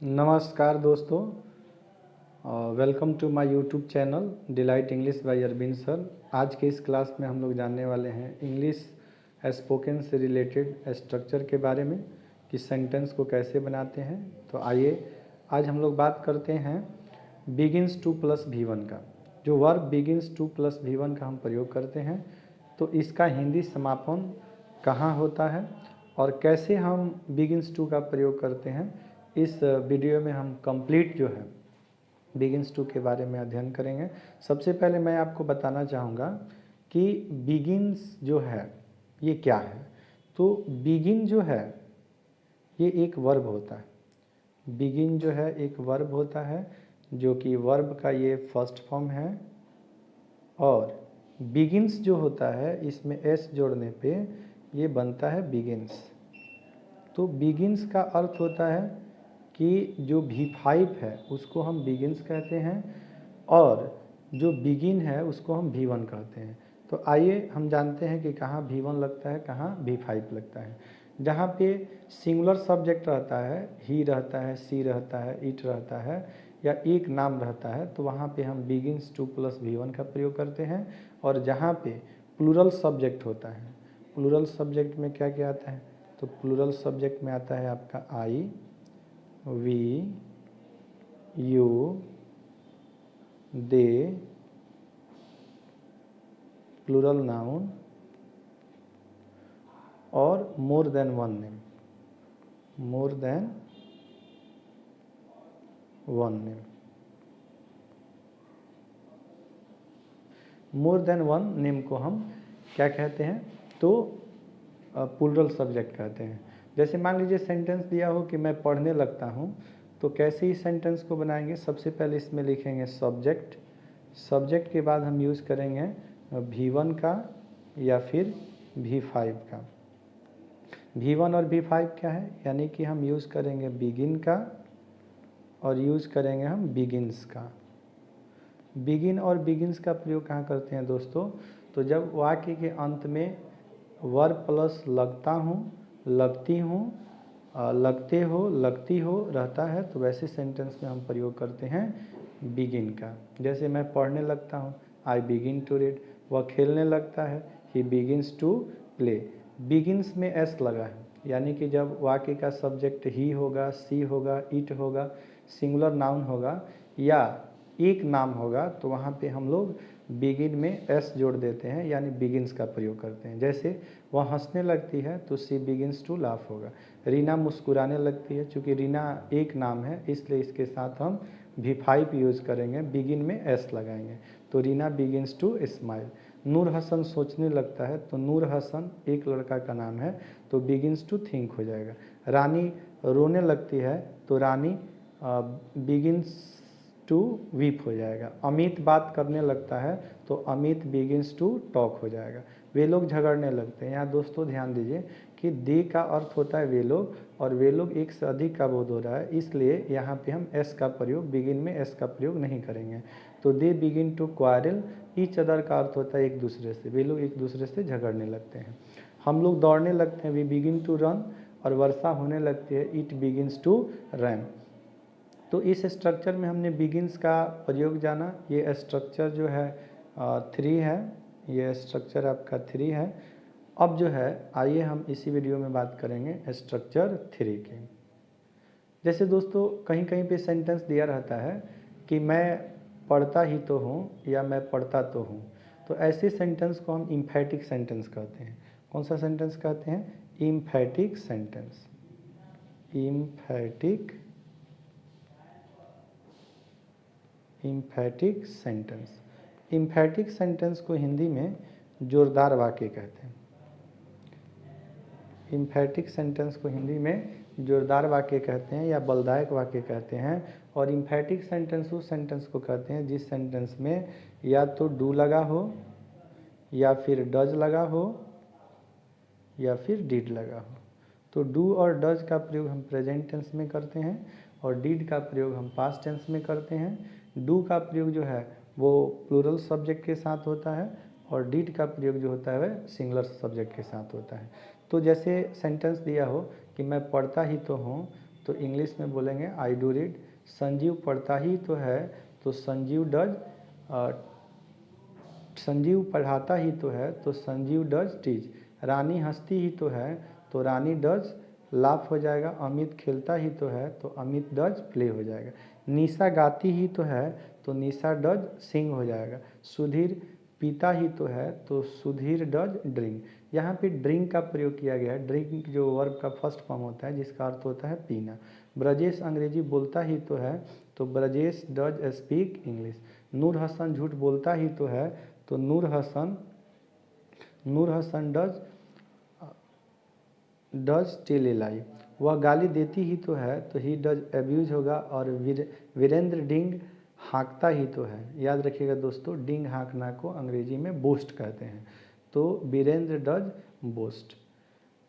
नमस्कार दोस्तों, welcome to my YouTube channel delight English by Arvind sir. आज के इस क्लास में हम लोग जानने वाले हैं इंग्लिश स्पोकन से रिलेटेड स्ट्रक्चर के बारे में कि सेंटेंस को कैसे बनाते हैं। तो आइए आज हम लोग बात करते हैं बिगिंस टू प्लस V1 का। जो verb begins two plus V1 का हम प्रयोग करते हैं तो इसका हिंदी समापन कहाँ होता है और कैसे हम बिगिंस टू का प्रयोग करते हैं, इस वीडियो में हम कंप्लीट जो है बिगिंस टू के बारे में अध्ययन करेंगे। सबसे पहले मैं आपको बताना चाहूँगा कि बिगिंस जो है ये क्या है। तो बिगिन जो है ये एक वर्ब होता है। बिगिन जो है एक वर्ब होता है जो कि वर्ब का ये फर्स्ट फॉर्म है, और बिगिंस जो होता है इसमें एस जोड़ने पे ये बनता है बिगिंस। तो बिगिंस का अर्थ होता है कि जो V5 है उसको हम बिगिंस कहते हैं और जो बिगिन है उसको हम V1 कहते हैं। तो आइए हम जानते हैं कि कहाँ V1 लगता है, कहाँ V5 लगता है। जहाँ पे सिंगुलर सब्जेक्ट रहता है, ही रहता है, सी रहता है, इट रहता है या एक नाम रहता है, तो वहाँ पे हम बिगिंस टू प्लस V1 का प्रयोग करते हैं। और जहाँ पे प्लूरल सब्जेक्ट होता है, प्लूरल सब्जेक्ट में क्या क्या आता है, तो प्लूरल सब्जेक्ट में आता है आपका I, we, you, they, plural noun और more than one name, more than one name. More than one name को हम क्या कहते हैं, तो प्लूरल सब्जेक्ट कहते हैं। जैसे मान लीजिए सेंटेंस दिया हो कि मैं पढ़ने लगता हूँ, तो कैसे इस सेंटेंस को बनाएंगे। सबसे पहले इसमें लिखेंगे सब्जेक्ट, सब्जेक्ट के बाद हम यूज़ करेंगे V1 का या फिर V5 का। V1 और V5 क्या है, यानी कि हम यूज़ करेंगे बिगिन का और यूज़ करेंगे हम बिगिंस का। बिगिन और बिगिंस का प्रयोग कहाँ करते हैं दोस्तों, तो जब वाक्य के अंत में वर्ब प्लस लगता हूँ, लगती हूँ, लगते हो, लगती हो रहता है, तो वैसे सेंटेंस में हम प्रयोग करते हैं बिगिन का। जैसे मैं पढ़ने लगता हूँ, आई बिगिन टू रीड। वह खेलने लगता है, ही बिगिन्स टू प्ले। बिगिन्स में एस लगा है, यानी कि जब वाक्य का सब्जेक्ट ही होगा, सी होगा, इट होगा, सिंगुलर नाउन होगा या एक नाम होगा, तो वहाँ पे हम लोग बिगिन में एस जोड़ देते हैं, यानी बिगिंस का प्रयोग करते हैं। जैसे वह हंसने लगती है तो सी बिगिंस टू लाफ होगा। रीना मुस्कुराने लगती है, चूँकि रीना एक नाम है इसलिए इसके साथ हम V5 यूज़ करेंगे, बिगिन में एस लगाएंगे, तो रीना बिगिंस टू स्माइल। नूर हसन सोचने लगता है, तो नूर हसन एक लड़का का नाम है, तो बिगिंस टू थिंक हो जाएगा। रानी रोने लगती है तो रानी बिगिंस टू वीप हो जाएगा। अमित बात करने लगता है तो अमित बिगिंस टू टॉक हो जाएगा। वे लोग झगड़ने लगते हैं। यहाँ दोस्तों ध्यान दीजिए कि दे का अर्थ होता है वे लोग, और वे लोग एक से अधिक का बोध हो रहा है, इसलिए यहाँ पे हम एस का प्रयोग, बिगिन में एस का प्रयोग नहीं करेंगे। तो they begin to quarrel, each other का अर्थ होता है एक दूसरे से, वे लोग एक दूसरे से झगड़ने लगते हैं। हम लोग दौड़ने लगते हैं, वी बिगिन टू रन, और वर्षा होने लगती है, इट बिगिन्स टू रैन। तो इस स्ट्रक्चर में हमने बिगिंस का प्रयोग जाना। ये स्ट्रक्चर जो है 3 है, ये स्ट्रक्चर आपका 3 है। अब जो है आइए हम इसी वीडियो में बात करेंगे स्ट्रक्चर 3 की। जैसे दोस्तों कहीं कहीं पे सेंटेंस दिया रहता है कि मैं पढ़ता ही तो हूँ या मैं पढ़ता तो हूँ, तो ऐसे सेंटेंस को हम इम्फेटिक सेंटेंस कहते हैं। कौन सा सेंटेंस कहते हैं, emphatic sentence. Emphatic sentence. Emphatic sentence को हिंदी में जोरदार वाक्य कहते हैं। इम्फेटिक सेंटेंस को हिंदी में जोरदार वाक्य कहते हैं या बलदायक वाक्य कहते हैं। और इम्फेटिक सेंटेंस उस सेंटेंस को कहते हैं जिस सेंटेंस में या तो डू लगा हो, या फिर डज लगा हो, या फिर डिड लगा हो। तो डू और डज का प्रयोग हम प्रेजेंट टेंस में करते हैं और डिड का प्रयोग हम पास्ट टेंस में करते हैं। डू का प्रयोग जो है वो प्लूरल सब्जेक्ट के साथ होता है और डिड का प्रयोग जो होता है वह सिंगुलर सब्जेक्ट के साथ होता है। तो जैसे सेंटेंस दिया हो कि मैं पढ़ता ही तो हूँ, तो इंग्लिश में बोलेंगे आई डू रीड। संजीव पढ़ता ही तो है, तो संजीव डज। संजीव पढ़ाता ही तो है, तो संजीव डज टीच। रानी हंसती ही तो है, तो रानी डज लाफ हो जाएगा। अमित खेलता ही तो है, तो अमित डज प्ले हो जाएगा। निशा गाती ही तो है, तो निशा डज सिंग हो जाएगा। सुधीर पीता ही तो है, तो सुधीर डज ड्रिंक। यहाँ पे ड्रिंक का प्रयोग किया गया है। ड्रिंक जो वर्ब का फर्स्ट फॉर्म होता है, जिसका अर्थ होता है पीना। ब्रजेश अंग्रेजी बोलता ही तो है, तो ब्रजेश डज स्पीक इंग्लिश। नूर हसन झूठ बोलता ही तो है, तो नूर हसन डज टेल ए लाई। वह गाली देती ही तो है, तो ही डज एब्यूज होगा। और वीरेंद्र डिंग हाँकता ही तो है। याद रखिएगा दोस्तों, डिंग हाँकना को अंग्रेजी में बोस्ट कहते हैं, तो वीरेंद्र डज बोस्ट।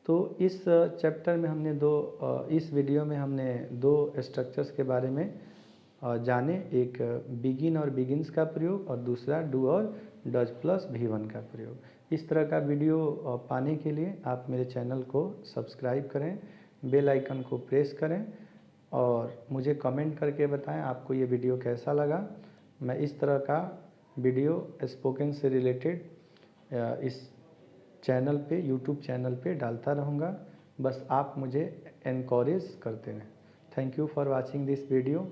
तो इस चैप्टर में हमने इस वीडियो में हमने दो स्ट्रक्चर्स के बारे में जाने। एक बिगिन और बिगिन्स का प्रयोग, और दूसरा डू और डज प्लस V1 का प्रयोग। इस तरह का वीडियो पाने के लिए आप मेरे चैनल को सब्सक्राइब करें, बेल आइकन को प्रेस करें, और मुझे कमेंट करके बताएं आपको ये वीडियो कैसा लगा। मैं इस तरह का वीडियो स्पोकन से रिलेटेड इस चैनल पे, यूट्यूब चैनल पे डालता रहूँगा। बस आप मुझे एनकरेज करते रहें। Thank you for watching this video.